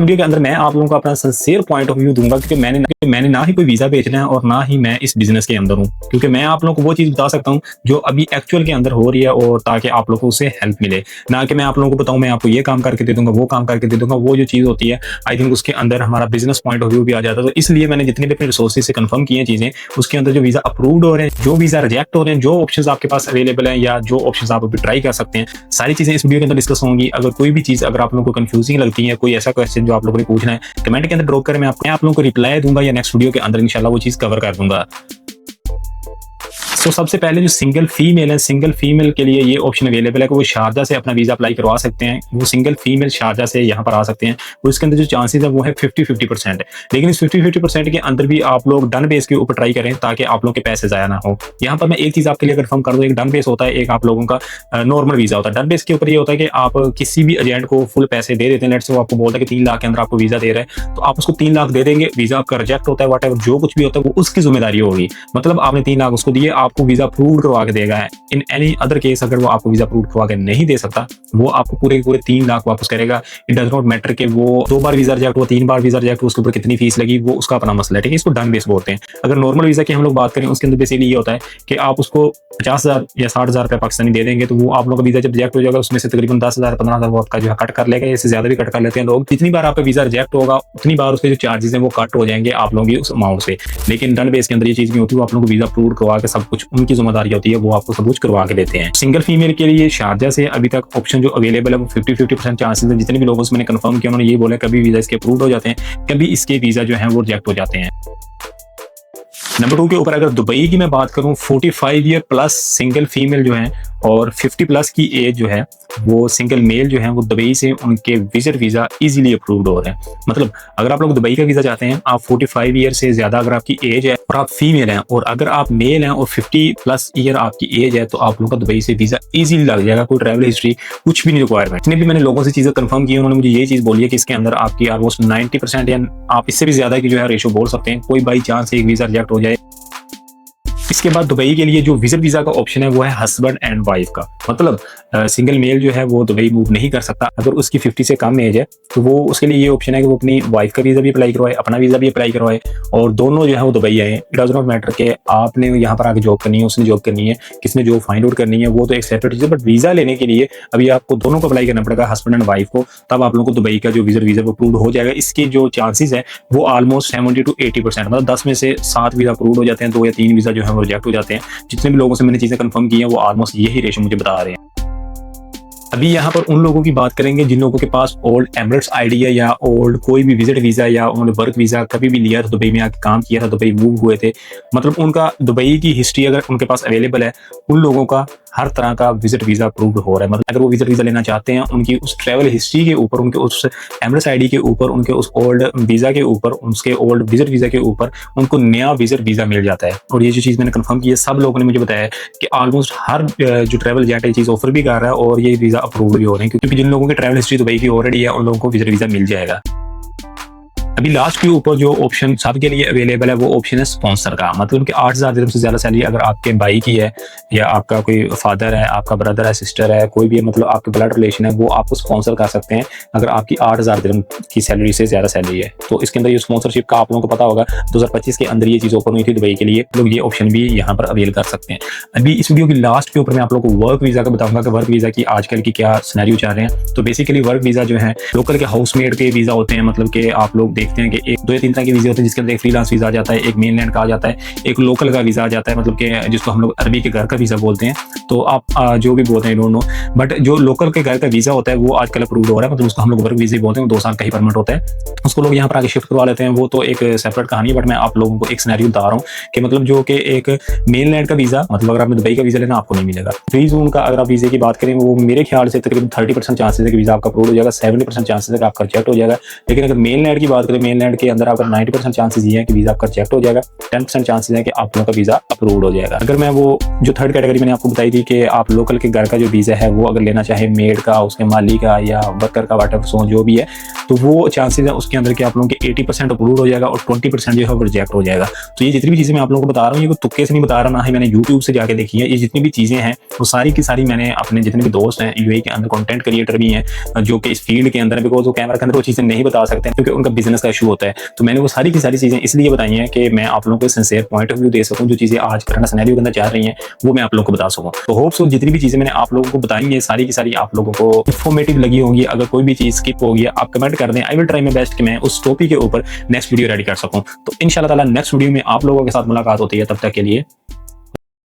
Video के अंदर मैं आप लोगों को अपना सिंसियर पॉइंट ऑफ व्यू दूंगा, क्योंकि मैंने ना ही कोई वीजा बेचना है और ना ही मैं इस बिजनेस के अंदर हूं, क्योंकि मैं आप लोगों को वो चीज बता सकता हूं जो अभी एक्चुअल के अंदर हो रही है, और ताकि आप लोगों को उससे हेल्प मिले। ना कि मैं आप लोगों को बताऊं मैं आपको ये काम करके दे दूंगा, वो काम करके दे दूंगा। वो जो चीज होती है आई थिंक उसके अंदर हमारा बिजनेस पॉइंट ऑफ व्यू भी आ जाता है। तो इसलिए मैंने जितने भी अपने रिसोर्सेज से कंफर्म किए चीजें, उसके अंदर जो वीजा अप्रूव्ड हो रहे हैं, जो वीजा रिजेक्ट हो रहे हैं, जो ऑप्शन आपके पास अवेलेबल है या जो ऑप्शन आप अभी ट्राई कर सकते हैं, सारी चीजें इस वीडियो के अंदर डिस्कस होंगी। अगर कोई भी चीज अगर आप लोगों को कंफ्यूजिंग लगती है, कोई ऐसा क्वेश्चन जो आप लोगों ने पूछना है, कमेंट के अंदर ड्रॉप करें, मैं आप लोगों को रिप्लाई दूंगा या नेक्स्ट वीडियो के अंदर इंशाल्लाह वो चीज कवर कर दूंगा। तो सबसे पहले जो सिंगल फीमेल है, सिंगल फीमेल के लिए ये ऑप्शन अवेलेबल है कि वो शारजा से अपना वीजा अप्लाई करवा सकते हैं। वो सिंगल फीमेल शारजा से यहाँ पर आ सकते हैं। और इसके अंदर जो चांसेस है वो है 50-50%। लेकिन इस 50-50% के अंदर भी आप लोग डन बेस के ऊपर ट्राई करें, ताकि आप लोगों के पैसे जाया ना हो। यहाँ पर मैं एक चीज आपके लिए कंफर्म कर दूं, एक डन बेस होता है, एक आप लोगों का नॉर्मल वीजा होता है। डन बेस के ऊपर ये होता है कि आप किसी भी एजेंट को फुल पैसे दे देते हैं। लेट्स से वो आपको बोलता है कि 3 लाख के अंदर आपको वीजा दे रहा है, तो आप उसको 3 लाख दे देंगे। वीजा आपका रिजेक्ट होता है, वट जो कुछ भी होता है वो उसकी जिम्मेदारी होगी। मतलब आपने 3 लाख उसको दिए, आपको वीजा अप्रूव करवा के देगा। इन एनी अदर केस अगर वो आपको वीजा अप्रूव करवा के नहीं दे सकता, वो आपको पूरे 3 लाख वापस करेगा। इट डज नॉट मैटर कि वो 2 बार वीजा रिजेक्ट हुआ, 3 बार वीजा रिजेक्ट हुआ, उसके ऊपर कितनी फीस लगी, वो उसका अपना मसला है। ठीक है, इसको डन बेस बोलते हैं। अगर नॉर्मल वीजा की हम लोग बात करें, उसके अंदर बेसिकली ये होता है कि आप उसको 50,000 या 60,000 रुपये पाकिस्तानी दे देंगे, तो वो आप लोगों का वीजा जब रिजेक्ट हो जाएगा, उसमें से तकरीबन 10,000 15,000 वो आपका जो है कट कर लेगा। इससे ज्यादा भी कट कर लेते हैं लोग। जितनी बार आपका वीजा रिजेक्ट होगा, उतनी बार उसके जो चार्जेस हैं वो कट हो जाएंगे आप लोगों की उस अमाउंट से। लेकिन डन बेस के अंदर ये चीज नहीं होती, वो आप लोगों को वीजा अप्रूव करवा के सब कुछ उनकी जिम्मेदारी होती है, वो आपको सब कुछ करवा के देते हैं। सिंगल फीमेल के लिए शारजा से अभी तक ऑप्शन जो अवेलेबल है वो 50-50% चांसेस है। जितने भी लोगों से मैंने कंफर्म किया, उन्होंने ये बोला कभी वीजा इसके अप्रूव हो जाते हैं, कभी इसके वीजा जो है वो रिजेक्ट हो जाते हैं। नंबर 2 के ऊपर अगर दुबई की मैं बात करूं, 45 ईयर प्लस सिंगल फीमेल जो है और 50 प्लस की एज जो है, वो सिंगल मेल जो है वो दुबई से उनके विजिट वीजा इजीली अप्रूव्ड हो रहे हैं। मतलब अगर आप लोग दुबई का वीजा चाहते हैं, आप 45 ईयर से ज्यादा अगर आपकी एज है और आप फीमेल हैं, और अगर आप मेल हैं और 50 प्लस ईयर आपकी एज है, तो आप लोगों का दुबई से वीजा इजीली लग जाएगा। कोई ट्रैवल हिस्ट्री कुछ भी नहीं रिक्वायरमेंट। जितने भी मैंने लोगों से चीजें कंफर्म की, उन्होंने मुझे ये चीज बोली है कि इसके अंदर आपकी ऑलमोस्ट 90% या आप इससे भी ज्यादा की जो है रेशो बोल सकते हैं। कोई बाई चांस एक वीजा रिजेक्ट हो जाए। इसके बाद दुबई के लिए जो विजिट वीजा का ऑप्शन है वो है हस्बैंड एंड वाइफ का। मतलब सिंगल मेल जो है वो दुबई मूव नहीं कर सकता। अगर उसकी 50 से कम एज है, तो वो उसके लिए ये ऑप्शन है कि वो अपनी वाइफ का वीजा भी अप्लाई करवाए, अपना वीजा भी अप्लाई करवाए, और दोनों जो है वो दुबई आए। इट डज नॉट मैटर कि आपने यहाँ पर आके जॉब करनी है, उसने जॉब करनी है, किसने जॉब फाइंड आउट करनी है, वो तो एक सेपरेट चीज है। बट वीजा लेने के लिए अभी आपको दोनों को अप्लाई करना पड़ेगा, हस्बैंड एंड वाइफ को, तब आप लोगों को दुबई का जो विजिट वीजा वो अप्रूव हो जाएगा। इसके जो चांसेस है वो ऑलमोस्ट 70-80%। मतलब 10 में से 7 वीजा अप्रूव हो जाते हैं, 2 या 3 वीजा जो है वो रिजेक्ट हो जाते हैं। जितने भी लोगों से मैंने चीजें कंफर्म की हैं, वो ऑलमोस्ट यही रेशो मुझे बता रहे हैं। अभी यहाँ पर उन लोगों की बात करेंगे जिन लोगों के पास ओल्ड एमिरेट्स आईडी है, या ओल्ड कोई भी विजिट वीजा, या उन्होंने वर्क वीजा कभी भी लिया था, दुबई में आके काम किया था, दुबई मूव हुए थे। मतलब उनका दुबई की हिस्ट्री अगर उनके पास अवेलेबल है, उन लोगों का हर तरह का विजिट वीजा अप्रूव्ड हो रहा है। मतलब अगर वो विजिट वीजा लेना चाहते हैं, उनकी उस ट्रैवल हिस्ट्री के ऊपर, उनके उस एमिरेट्स आईडी के ऊपर, उनके उस ओल्ड वीजा के ऊपर, उसके ओल्ड विजिट वीजा के ऊपर उनको नया विजिट वीजा मिल जाता है। और ये जो चीज मैंने कंफर्म की है, सब लोगों ने मुझे बताया कि ऑलमोस्ट हर जो ट्रैवल एजेंट ये चीज ऑफर भी कर रहा है, और ये वीजा अप्रूव्ड भी हो रहे हैं, क्योंकि जिन लोगों की ट्रैवल हिस्ट्री दुबई की ऑलरेडी है, उन लोगों को विजिट वीजा मिल जाएगा। अभी लास्ट के ऊपर जो ऑप्शन सबके लिए अवेलेबल है, वो ऑप्शन है स्पॉन्सर का। मतलब कि 8,000 दिरहम से ज्यादा सैलरी अगर आपके भाई की है, या आपका कोई फादर है, आपका ब्रदर है, सिस्टर है, कोई भी है, मतलब आपके ब्लड रिलेशन है, वो आपको स्पॉन्सर कर सकते हैं अगर आपकी 8,000 दिरहम की सैलरी से ज्यादा सैलरी है। तो इसके अंदर ये स्पॉन्सरशिप का आप लोगों को पता होगा, 2025 के अंदर ये चीज ओपन हुई थी दुबई के लिए। लोग ये ऑप्शन भी यहाँ पर अवेल कर सकते हैं। अभी इस वीडियो की लास्ट के ऊपर मैं आप लोगों को वर्क वीजा का बताऊंगा कि वर्क वीजा की आजकल की क्या सिनेरियो चल रहे हैं। तो बेसिकली वर्क वीजा जो है लोकल के हाउसमेड के वीजा होते हैं। मतलब कि आप लोग देखते हैं कि 2 या 3 तरह के वीजा होते हैं, जिसके अंदर एक फ्रीलांस वीजा आ जाता है, एक मेनलैंड का आ जाता है, एक लोकल का वीजा आ जाता है, मतलब कि जिसको हम लोग अरबी के घर का वीजा बोलते हैं। तो आप जो भी बोलते हैं डोंट नो, बट जो लोकल के घर का वीजा होता है वो आजकल अप्रूव हो रहा है। मतलब उसको हम लोग वर्क वीजा बोलते हैं, 2 साल का ही परमिट होता है, उसको लोग यहाँ पर आगे शिफ्ट करवा लेते हैं। वो तो एक सेपरेट कहानी है, बट मैं आप लोगों को एक सिनेरियो बता रहा हूँ कि मतलब जो कि एक मेनलैंड का वीजा, मतलब अगर आपने दुबई का वीजा लेना आपको नहीं मिलेगा। फ्री जोन का अगर आप वीजे की बात करें, वो मेरे ख्याल से तकरीबन 30% चांसेस है कि वीजा आपका अप्रूव हो जाएगा, 70% चांसेस है कि आपका रिजेक्ट हो जाएगा। लेकिन अगर मेनलैंड की बात सकते हैं मेनलैंड के अंदर अगर 90% चांसेस ये है कि वीज़ा आपका रिजेक्ट हो जाएगा, 10% चांसेस है कि आप लोगों का वीज़ा अप्रूव्ड हो जाएगा। अगर मैं वो जो थर्ड कैटेगरी मैंने आपको बताई थी कि आप लोकल के घर का जो वीज़ा है वो अगर लेना चाहे मेड का, उसके माली का या वर्कर का, वाटर सो जो भी है, तो वो चांसेस है उसके अंदर कि आप लोगों के 80% अप्रूव हो जाएगा और 20% जो है वो रिजेक्ट हो जाएगा। तो ये जितनी भी चीज़ें मैं आप लोगों को बता रहा हूँ, ये कोई तुक्के से नहीं बता रहा, ना ही मैंने यूट्यूब से जाके देखी है। ये जितनी भी चीज़ें हैं वो सारी की सारी मैंने अपने जितने भी दोस्त हैं यूएई के अंदर कंटेंट क्रिएटर भी हैं जो कि इस फील्ड के अंदर है, बिकॉज वो कैमरा के अंदर वो चीज़ें नहीं बता सकते क्योंकि उनका बिजनेस का इशू होता है। तो मैंने वो सारी की सारी चीज़ें इसलिए बताई हैं कि मैं आप लोगों को सिंसियर पॉइंट ऑफ व्यू दे सकूँ, जो चीज़ें आज करंट सिनेरियो के अंदर चल रही हैं वो मैं आप लोगों को बता सकूँ। तो होप सो जितनी भी चीज़ें मैंने आप लोगों को बताई हैं सारी की सारी आप लोगों को इन्फॉर्मेटिव लगी होंगी। अगर कोई भी चीज़ स्किप होगी आप कमेंट कर दें, I will try my best कि मैं उस टॉपिक के ऊपर नेक्स्ट वीडियो रेडी कर सकूँ। तो इंशाल्लाह ताला नेक्स्ट वीडियो में आप लोगों के साथ मुलाकात होती है, तब तक के लिए